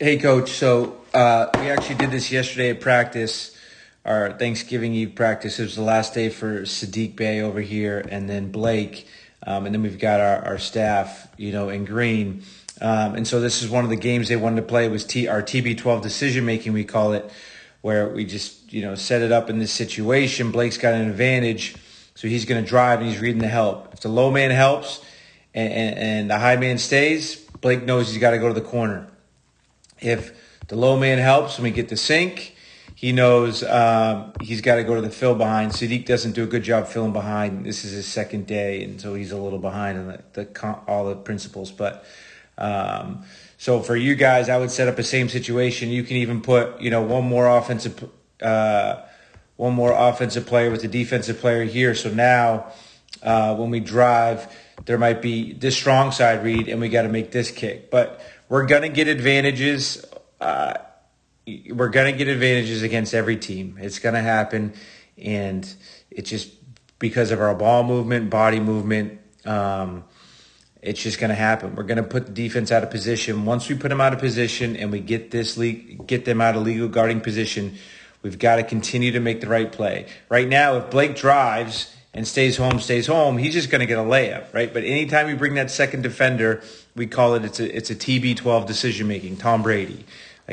Hey, Coach. So we actually did this yesterday at practice, our Thanksgiving Eve practice. It was the last day for Sadiq Bey over here, and then Blake, and then we've got our staff, in green. And so this is one of the games they wanted to play. It was our TB12 decision making, we call it, where we just set it up in this situation. Blake's got an advantage, so he's going to drive and he's reading the help. If the low man helps and the high man stays, Blake knows he's got to go to the corner. If the low man helps and we get the sink, he knows he's got to go to the fill behind. Sadiq doesn't do a good job filling behind. This is his second day, and so he's a little behind on all the principles. But so for you guys, I would set up the same situation. You can even put one more offensive player with the defensive player here. So now when we drive, there might be this strong side read, and we got to make this kick. But we're going to get advantages. We're going to get advantages against every team. It's going to happen, and it's just because of our ball movement, body movement. It's just going to happen. We're going to put the defense out of position. Once we put them out of position and we get them out of legal guarding position, we've got to continue to make the right play. Right now, if Blake drives and stays home, he's just going to get a layup, right? But anytime we bring that second defender, we call it it's a TB12 decision making. Tom Brady,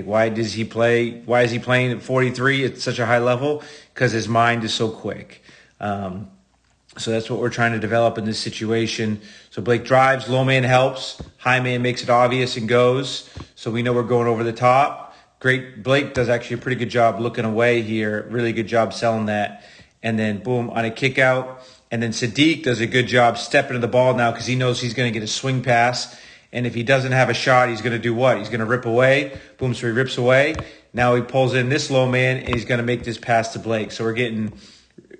why is he playing at 43 at such a high level? Because his mind is so quick. So that's what we're trying to develop in this situation. So Blake drives, low man helps, high man makes it obvious and goes. So we know we're going over the top. Great, Blake does actually a pretty good job looking away here. Really good job selling that. And then boom, on a kick out. And then Sadiq does a good job stepping to the ball now because he knows he's going to get a swing pass. And if he doesn't have a shot, he's going to do what? He's going to rip away. Boom, so he rips away. Now he pulls in this low man, and he's going to make this pass to Blake. So we're getting,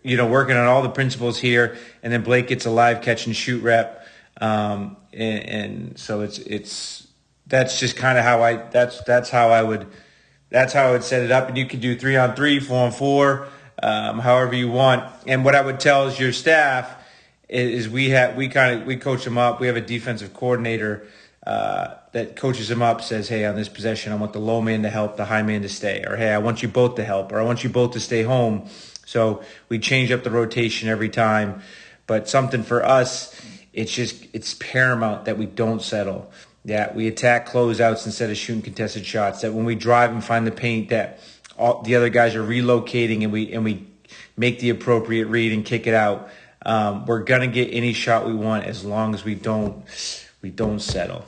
working on all the principles here. And then Blake gets a live catch and shoot rep. And so that's just kind of how that's how I would set it up. And you can do 3-on-3, 4-on-4. However you want. And what I would tell is your staff is we coach them up. We have a defensive coordinator that coaches them up, says, hey, on this possession, I want the low man to help, the high man to stay. Or, hey, I want you both to help, or I want you both to stay home. So we change up the rotation every time. But something for us, it's paramount that we don't settle. That we attack closeouts instead of shooting contested shots. That when we drive and find the paint, that all the other guys are relocating and we make the appropriate read and kick it out. We're gonna get any shot we want as long as we don't settle.